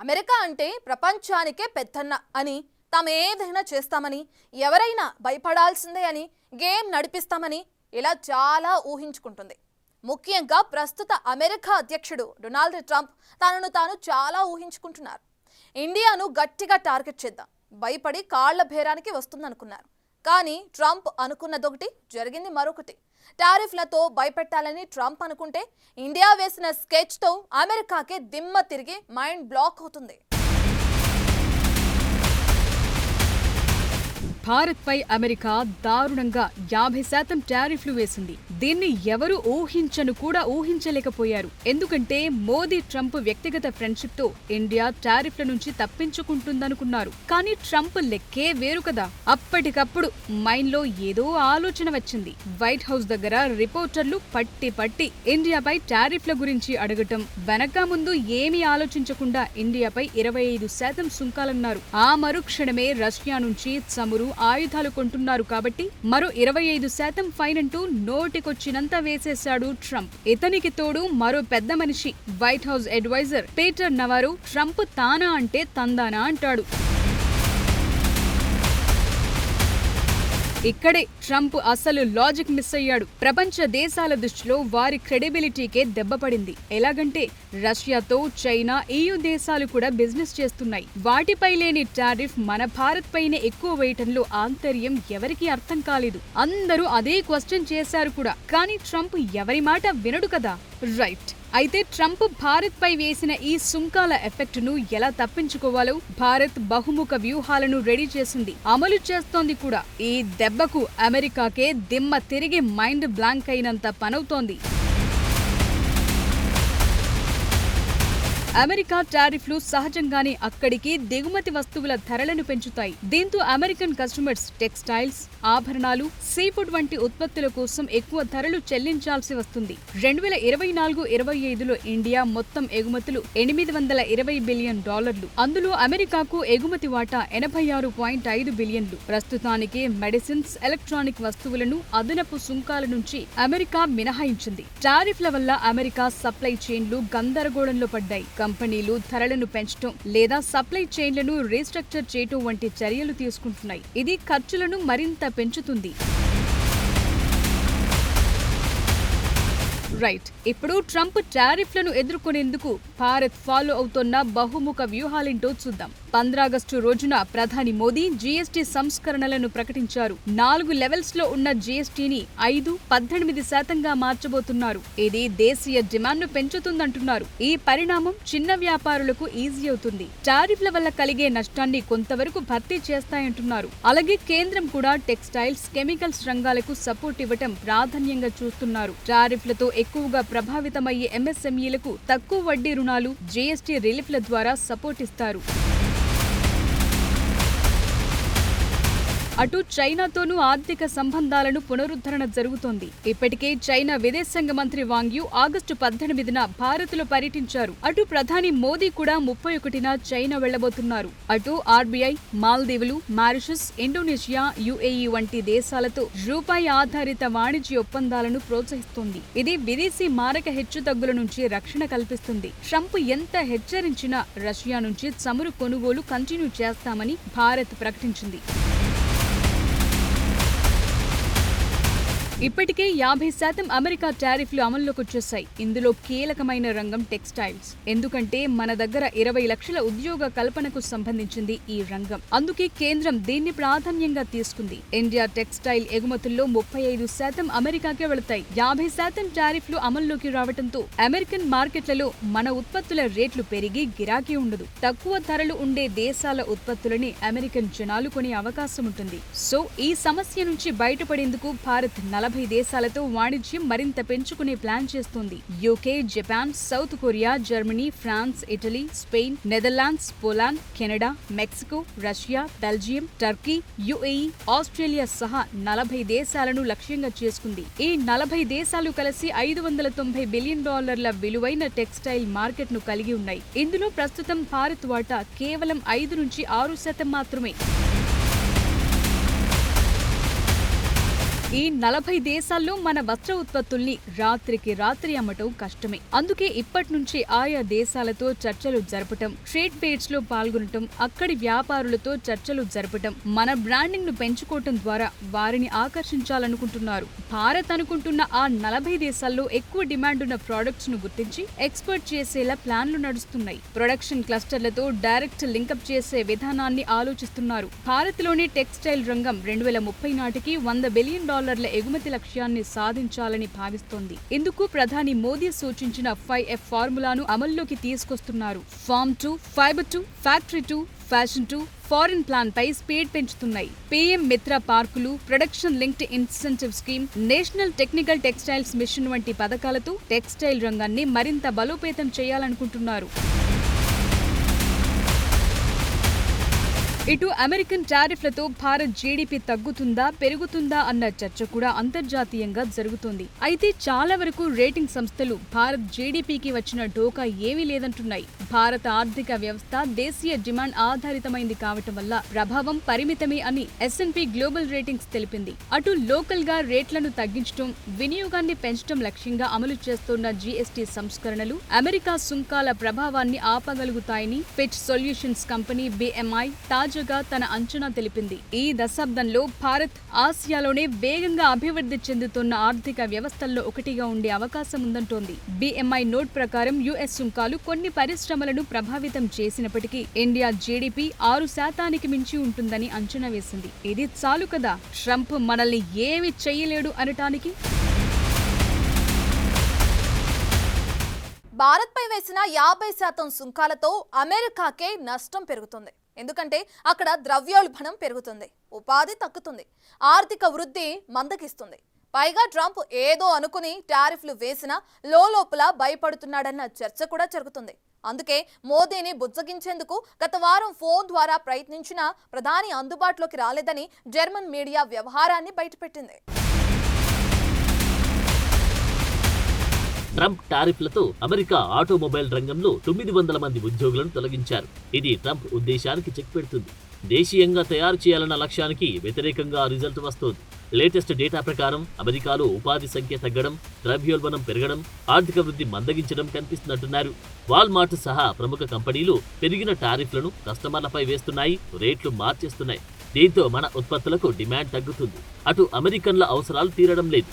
America అంటే ప్రపంచానికే పెద్దన్న అని, తామేదైనా చేస్తామని, ఎవరైనా భయపడాల్సిందే అని, గేమ్ నడిపిస్తామని ఇలా చాలా ఊహించుకుంటుంది. ముఖ్యంగా ప్రస్తుత అమెరికా అధ్యక్షుడు డొనాల్డ్ ట్రంప్ తనను తాను చాలా ఊహించుకుంటున్నారు. ఇండియాను గట్టిగా టార్గెట్ చేద్దాం, భయపడి కాళ్ల బేరానికి వస్తుందనుకున్నారు. కానీ ట్రంప్ అనుకున్నదొకటి, జరిగింది మరొకటి. టారిఫ్లతో భయపెట్టాలని ట్రంప్ అనుకుంటే, ఇండియా వేసిన స్కెచ్తో అమెరికాకే దిమ్మ తిరిగి మైండ్ బ్లాక్ అవుతుంది. భారత్పై అమెరికా దారుణంగా 50% టారిఫ్లు వేసింది. దీన్ని ఎవరు ఊహించలేకపోయారు. ఎందుకంటే మోదీ ట్రంప్ వ్యక్తిగత ఫ్రెండ్షిప్ తో ఇండియా టారిఫ్ల నుంచి తప్పించుకుంటుందనుకున్నారు. కానీ ట్రంప్ లెక్కే వేరు కదా. అప్పటికప్పుడు మైండ్ లో ఏదో ఆలోచన వచ్చింది. వైట్ హౌస్ దగ్గర రిపోర్టర్లు పట్టి ఇండియాపై టారిఫ్ల గురించి అడగటం, వెనక ముందు ఏమీ ఆలోచించకుండా ఇండియాపై 25% సుంకాలన్నారు. ఆ మరుక్షణమే రష్యా నుంచి చమురు, ఆయుధాలు కొంటున్నారు కాబట్టి మరో 25% ఫైన్ అంటూ నోటికొచ్చినంత వేసేశాడు ట్రంప్. ఇతనికి తోడు మరో పెద్ద మనిషి, White House adviser Peter Navarro Trump తానా అంటే తందానా అంటాడు. ఇక్కడే ట్రంప్ అసలు లాజిక్ మిస్ అయ్యాడు. ప్రపంచ దేశాల దృష్టిలో వారి క్రెడిబిలిటీకే దెబ్బపడింది. ఎలాగంటే రష్యాతో చైనా, EU దేశాలు కూడా బిజినెస్ చేస్తున్నాయి. వాటిపై లేని టారిఫ్ మన భారత్ పైనే ఎక్కువ వేయటంలో ఆంతర్యం ఎవరికీ అర్థం కాలేదు. అందరూ అదే క్వశ్చన్ చేశారు కూడా. కానీ ట్రంప్ ఎవరి మాట వినడు కదా. రైట్. అయితే ట్రంప్ భారత్ పై వేసిన ఈ సుంకాల ఎఫెక్ట్ ను ఎలా తప్పించుకోవాలో భారత్ బహుముఖ వ్యూహాలను రెడీ చేసింది, అమలు చేస్తోంది కూడా. ఈ దెబ్బకు అమెరికాకే దిమ్మ తిరిగి మైండ్ బ్లాంక్ అయినంత పనవుతోంది. అమెరికా టారిఫ్లు సహజంగానే అక్కడికి దిగుమతి వస్తువుల ధరలను పెంచుతాయి. దీంతో అమెరికన్ కస్టమర్స్ టెక్స్టైల్స్, ఆభరణాలు, సీఫుడ్ వంటి ఉత్పత్తుల కోసం ఎక్కువ ధరలు చెల్లించాల్సి వస్తుంది. 2024-25లో ఇండియా మొత్తం ఎగుమతులు $820 బిలియన్. అందులో అమెరికాకు ఎగుమతి వాటా 86.5 బిలియన్లు. ప్రస్తుతానికి మెడిసిన్స్, ఎలక్ట్రానిక్ వస్తువులను అదనపు సుంకాల నుంచి అమెరికా మినహాయించింది. టారిఫ్ల వల్ల అమెరికా సప్లై చైన్లు గందరగోళంలో పడ్డాయి. కంపెనీలు ధరలను పెంచడం లేదా సప్లై చైన్లను రీస్ట్రక్చర్ చేయటం వంటి చర్యలు తీసుకుంటున్నాయి. ఇది ఖర్చులను మరింత పెంచుతుంది. రైట్. ఇప్పుడు ట్రంప్ టారిఫ్లను ఎదుర్కొనేందుకు భారత్ ఫాలో అవుతున్న బహుముఖ వ్యూహాలేంటో చూద్దాం. 15 ఆగస్టు రోజున ప్రధాని మోదీ జీఎస్టీ సంస్కరణలను ప్రకటించారు. 4 లెవెల్స్ లో ఉన్న జీఎస్టీని 5-18% మార్చబోతున్నారు. ఇది దేశీయ డిమాండ్ను పెంచుతుందంటున్నారు. ఈ పరిణామం చిన్న వ్యాపారులకు ఈజీ అవుతుంది. టారిఫ్ల వల్ల కలిగే నష్టాన్ని కొంతవరకు భర్తీ చేస్తాయంటున్నారు. అలాగే కేంద్రం కూడా టెక్స్టైల్స్, కెమికల్స్ రంగాలకు సపోర్ట్ ఇవ్వటం ప్రాధాన్యంగా చూస్తున్నారు. టారిఫ్లతో ఎక్కువగా ప్రభావితమయ్యే MSMEలకు తక్కువ వడ్డీ రుణాలు, జీఎస్టీ రిలీఫ్ల ద్వారా సపోర్ట్ ఇస్తారు. అటు చైనాతోనూ ఆర్థిక సంబంధాలను పునరుద్ధరణ జరుగుతోంది. ఇప్పటికే చైనా విదేశాంగ మంత్రి వాంగ్ యీ ఆగస్టు 18న భారత్లో పర్యటించారు. అటు ప్రధాని మోదీ కూడా 31న చైనా వెళ్లబోతున్నారు. అటు RBI, మాల్దీవులు, మారిషస్, ఇండోనేషియా, UAE వంటి దేశాలతో రూపాయి ఆధారిత వాణిజ్య ఒప్పందాలను ప్రోత్సహిస్తోంది. ఇది విదేశీ మారక హెచ్చుతగ్గుల నుంచి రక్షణ కల్పిస్తుంది. ట్రంప్ ఎంత హెచ్చరించినా రష్యా నుంచి చమురు కొనుగోలు కంటిన్యూ చేస్తామని భారత్ ప్రకటించింది. ఇప్పటికే 50% అమెరికా టారిఫ్లు అమల్లోకి వచ్చేశాయి. ఇందులో కీలకమైన రంగం టెక్స్టైల్స్. ఎందుకంటే మన దగ్గర 20 లక్షల ఉద్యోగ కల్పనకు సంబంధించింది ఈ రంగం. అందుకే కేంద్రం దీన్ని ప్రాధాన్యంగా తీసుకుంది. ఇండియా టెక్స్టైల్ ఎగుమతుల్లో 35% అమెరికాకే వెళతాయి. 50% టారిఫ్లు అమల్లోకి రావడంతో అమెరికన్ మార్కెట్లలో మన ఉత్పత్తుల రేట్లు పెరిగి గిరాకీ ఉండదు. తక్కువ ధరలు ఉండే దేశాల ఉత్పత్తులని అమెరికన్ జనాలు కొనే అవకాశం ఉంటుంది. సో ఈ సమస్య నుంచి బయటపడేందుకు భారత్ 40 దేశాలతో వాణిజ్యం మరింత పెంచుకునే ప్లాన్ చేస్తోంది. UK, Japan, South Korea, Germany, France, Italy, Spain, Netherlands, Poland, Canada, Mexico, Russia, Belgium, Turkey, UAE, Australia సహా 40 దేశాలను లక్ష్యంగా చేసుకుంది. ఈ 40 దేశాలు కలిసి $590 బిలియన్ విలువైన టెక్స్టైల్ మార్కెట్ ను కలిగి ఉన్నాయి. ఇందులో ప్రస్తుతం భారత్ వాటా కేవలం 5-6% మాత్రమే. ఈ 40 దేశాల్లో మన వస్త్ర ఉత్పత్తుల్ని రాత్రికి రాత్రి అమ్మటం కష్టమే. అందుకే ఇప్పటి నుంచి ఆయా దేశాలతో చర్చలు జరపటం, ట్రేడ్ ఫెయిర్స్ లో పాల్గొనటం, అక్కడి వ్యాపారులతో చర్చలు జరపటం, మన బ్రాండింగ్ ను పెంచుకోవటం ద్వారా వారిని ఆకర్షించాలనుకుంటున్నారు. భారత్ అనుకుంటున్న ఆ 40 దేశాల్లో ఎక్కువ డిమాండ్ ఉన్న ప్రొడక్ట్స్ ను గుర్తించి ఎక్స్పోర్ట్ చేసేలా ప్లాన్లు నడుస్తున్నాయి. ప్రొడక్షన్ క్లస్టర్లతో డైరెక్ట్ లింకప్ చేసే విధానాన్ని ఆలోచిస్తున్నారు. భారత్ లోని టెక్స్టైల్ రంగం 2030 నాటికి $100 బిలియన్ ఎగుమతి లక్ష్యాన్ని సాధించాలని భావిస్తోంది. ఇందుకు ప్రధాని మోదీ సూచించిన 5F ఫార్ములాను అమల్లోకి తీసుకొస్తున్నారు. Farm to, fibre to, factory to, fashion to, foreign plan పై స్పీడ్ పెంచుతున్నాయి. పీఎం మిత్ర పార్కులు, production linked incentive scheme, national technical textiles mission వంటి పథకాలతో టెక్స్టైల్ రంగాన్ని మరింత బలోపేతం చేయాలనుకుంటున్నారు. ఇటు అమెరికన్ టారిఫ్లతో భారత్ జీడీపీ తగ్గుతుందా పెరుగుతుందా అన్న చర్చ కూడా అంతర్జాతీయంగా జరుగుతోంది. అయితే చాలా వరకు రేటింగ్ సంస్థలు భారత్ జీడీపీకి వచ్చిన ఢోకా ఏమీ లేదంటున్నాయి. భారత ఆర్థిక వ్యవస్థ దేశీయ డిమాండ్ ఆధారితమైంది కావటం వల్ల ప్రభావం పరిమితమే అని S&P గ్లోబల్ రేటింగ్స్ తెలిపింది. అటు లోకల్ గా రేట్లను తగ్గించడం, వినియోగాన్ని పెంచడం లక్ష్యంగా అమలు చేస్తున్న జీఎస్టీ సంస్కరణలు అమెరికా సుంకాల ప్రభావాన్ని ఆపగలుగుతాయని ఫిచ్ సొల్యూషన్స్ కంపెనీ BMI తాజాగా తన అంచనా తెలిపింది. ఈ దశాబ్దంలో భారత్ ఆసియాలోనే వేగంగా అభివృద్ధి చెందుతున్న ఆర్థిక వ్యవస్థల్లో ఒకటిగా ఉండే అవకాశం ఉందంటోంది. BMI నోట్ ప్రకారం US సుంకాలు కొన్ని పరిశ్రమలను ప్రభావితం చేసినప్పటికీ ఇండియా జీడీపీ 6% మించి ఉంటుందని అంచనా వేసింది. ఇది చాలు కదా ట్రంప్ మనల్ని ఏమీ చెయ్యలేడు అనటానికి. భారత్పై వేసిన 50% సుంకాలతో అమెరికాకే నష్టం పెరుగుతుంది. ఎందుకంటే అక్కడ ద్రవ్యోల్బణం పెరుగుతుంది, ఉపాధి తగ్గుతుంది, ఆర్థిక వృద్ధి మందగిస్తుంది. పైగా ట్రంప్ ఏదో అనుకుని టారిఫ్లు వేసినా లోపల భయపడుతున్నాడన్న చర్చ కూడా జరుగుతుంది. అందుకే మోదీని బుజ్జగించేందుకు గత వారం ఫోన్ ద్వారా ప్రయత్నించినా ప్రధాని అందుబాటులోకి రాలేదని జర్మన్ మీడియా వ్యవహారాన్ని బయటపెట్టింది. ట్రంప్ టారిఫ్లతో అమెరికా ఆటోమొబైల్ రంగంలో 900 మంది ఉద్యోగులను తొలగించారు. ఇది ట్రంప్ ఉద్దేశానికి చెక్ పెడుతుంది. దేశీయంగా తయారు చేయాలన్న లక్ష్యానికి వ్యతిరేకంగా రిజల్ట్ వస్తోంది. లేటెస్ట్ డేటా ప్రకారం అమెరికాలో ఉపాధి సంఖ్య తగ్గడం, ద్రవ్యోల్బణం పెరగడం, ఆర్థిక వృద్ధి మందగించడం కనిపిస్తున్నట్టున్నారు. వాల్మార్ట్ సహా ప్రముఖ కంపెనీలు పెరిగిన టారిఫ్లను కస్టమర్లపై వేస్తున్నాయి, రేట్లు మార్చేస్తున్నాయి. దీంతో మన ఉత్పత్తులకు డిమాండ్ తగ్గుతుంది. అటు అమెరికన్ల అవసరాలు తీరడం లేదు.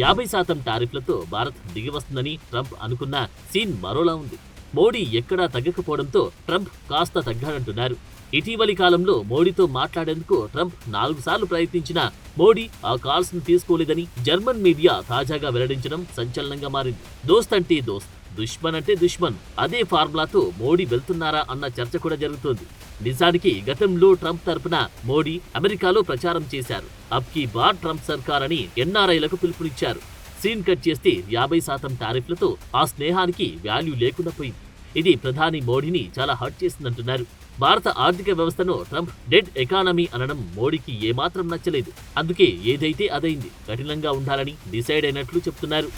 50% టారిఫ్లతో భారత్ దిగివస్తుందని ట్రంప్ అనుకున్న సీన్ మరోలా ఉంది. మోడీ ఎక్కడా తగ్గకపోవడంతో ట్రంప్ కాస్త తగ్గాడంటున్నారు. ఇటీవలి కాలంలో మోడీతో మాట్లాడేందుకు ట్రంప్ 4 సార్లు ప్రయత్నించినా మోడీ ఆ కాల్స్ ను తీసుకోలేదని జర్మన్ మీడియా తాజాగా వెల్లడించడం సంచలనంగా మారింది. దోస్త్ అంటే దోస్త్, దుష్మన్ అంటే దుష్మన్, అదే ఫార్ములాతో మోడీ వెళ్తున్నారా అన్న చర్చ కూడా జరుగుతోంది. నిజానికి గతంలో ట్రంప్ తరపున మోడీ అమెరికాలో ప్రచారం చేశారు. అబ్ కీ బార్ ట్రంప్ సర్కార్ అని ఎన్ఆర్ఐలకు పిలుపునిచ్చారు. సీన్ కట్ చేస్తే 50% టారిఫ్లతో ఆ స్నేహానికి వాల్యూ లేకుండా పోయింది. ఇది ప్రధాని మోడీని చాలా హర్ట్ చేసిందంటున్నారు. భారత ఆర్థిక వ్యవస్థను ట్రంప్ డెడ్ ఎకానమీ అనడం మోడీకి ఏమాత్రం నచ్చలేదు. అందుకే ఏదైతే అదైంది, కఠినంగా ఉండాలని డిసైడ్ అయినట్లు చెప్తున్నారు.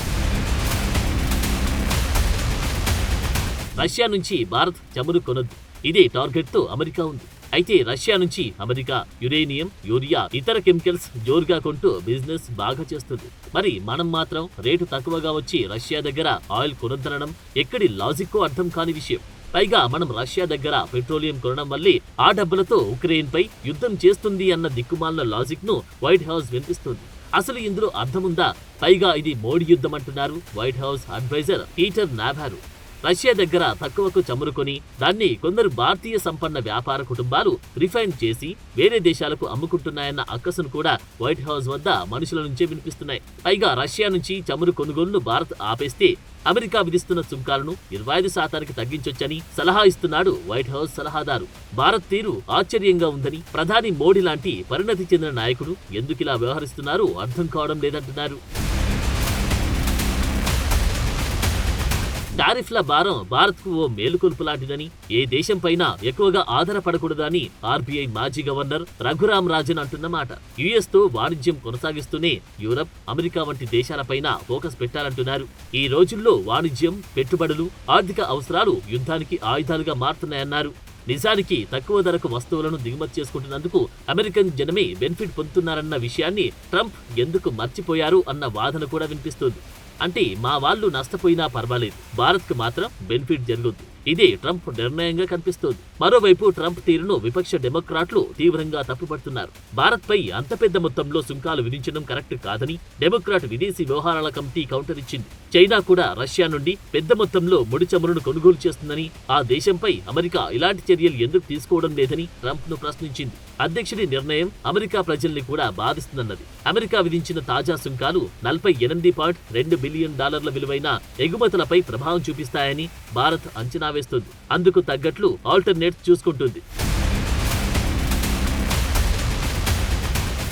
రష్యా నుంచి భారత్ చమురు కొనొద్దు, ఇదే టార్గెట్తో అమెరికా ఉంది. అయితే రష్యా నుంచి అమెరికా యురేనియం, యూరియా, ఇతర కెమికల్స్ జోరుగా కొంటూ బిజినెస్ బాగా చేస్తుంది. మరి మనం మాత్రం రేటు తక్కువగా వచ్చి రష్యా దగ్గర ఆయిల్ కొనొద్దనడం ఎక్కడి లాజిక్కో అర్థం కాని విషయం. పైగా మనం రష్యా దగ్గర పెట్రోలియం కొనడం వల్లే ఆ డబ్బులతో ఉక్రెయిన్ పై యుద్ధం చేస్తుంది అన్న దిక్కుమాలిన లాజిక్ ను వైట్ హౌస్ వినిపిస్తుంది. అసలు ఇందులో అర్థముందా? పైగా ఇది మోడీ యుద్ధం అంటున్నారు White House adviser Peter Navarro. Russia దగ్గర తక్కువకు చమురుకొని దాన్ని కొందరు భారతీయ సంపన్న వ్యాపార కుటుంబాలు రిఫైన్ చేసి వేరే దేశాలకు అమ్ముకుంటున్నాయన్న అక్కసును కూడా వైట్ హౌస్ వద్ద మనుషుల నుంచే వినిపిస్తున్నాయి. పైగా రష్యా నుంచి చమురు కొనుగోలును భారత్ ఆపేస్తే అమెరికా విధిస్తున్న సుంకాలను 25% తగ్గించొచ్చని సలహా ఇస్తున్నాడు వైట్ హౌస్ సలహాదారు. భారత్ తీరు ఆశ్చర్యంగా ఉందని, ప్రధాని మోడీ లాంటి పరిణతి చెందిన నాయకుడు ఎందుకిలా వ్యవహరిస్తున్నారో అర్థం కావడం లేదంటున్నారు. టారిఫ్ల భారం భారత్కు ఓ మేలుకొల్పు లాంటిదని, ఏ దేశంపైనా ఎక్కువగా ఆధారపడకూడదని ఆర్బీఐ మాజీ గవర్నర్ రఘురామ్ రాజన్ అంటున్నమాట. యుఎస్ తో వాణిజ్యం కొనసాగిస్తూనే యూరప్, అమెరికా వంటి దేశాలపైన ఫోకస్ పెట్టాలంటున్నారు. ఈ రోజుల్లో వాణిజ్యం, పెట్టుబడులు, ఆర్థిక అవసరాలు యుద్ధానికి ఆయుధాలుగా మారుతున్నాయన్నారు. నిజానికి తక్కువ ధరకు వస్తువులను దిగుమతి చేసుకుంటున్నందుకు అమెరికన్ జనమే బెనిఫిట్ పొందుతున్నారన్న విషయాన్ని ట్రంప్ ఎందుకు మర్చిపోయారు అన్న వాదన కూడా వినిపిస్తోంది. అంటే మా వాళ్ళు నష్టపోయినా పర్వాలేదు, భారత్కు మాత్రం బెనిఫిట్ జరుగుద్ది. ఇదే ట్రంప్ నిర్ణయంగా కనిపిస్తోంది. మరోవైపు ట్రంప్ తీరును విపక్ష డెమోక్రాట్లు తీవ్రంగా తప్పుపడుతున్నారు. భారత్పై అంత పెద్ద మొత్తంలో సుంకాలు విధించడం కరెక్ట్ కాదని డెమోక్రాట్ విదేశీ వ్యవహారాల కమిటీ కౌంటర్ ఇచ్చింది. చైనా కూడా రష్యా నుండి పెద్ద మొత్తంలో ముడి చమురును కొనుగోలు చేస్తుందని, ఆ దేశంపై అమెరికా ఇలాంటి చర్యలు ఎందుకు తీసుకోవడం లేదని ట్రంప్ ను ప్రశ్నించింది. అధ్యక్షుడి నిర్ణయం అమెరికా ప్రజల్ని కూడా బాధిస్తుందన్నది. అమెరికా విధించిన తాజా సుంకాలు $48.2 బిలియన్ విలువైన ఎగుమతులపై ప్రభావం చూపిస్తాయని భారత్ అంచనా వేస్తుంది. అందుకు తగ్గట్లు ఆల్టర్నేట్స్ చూసుకుంటుంది.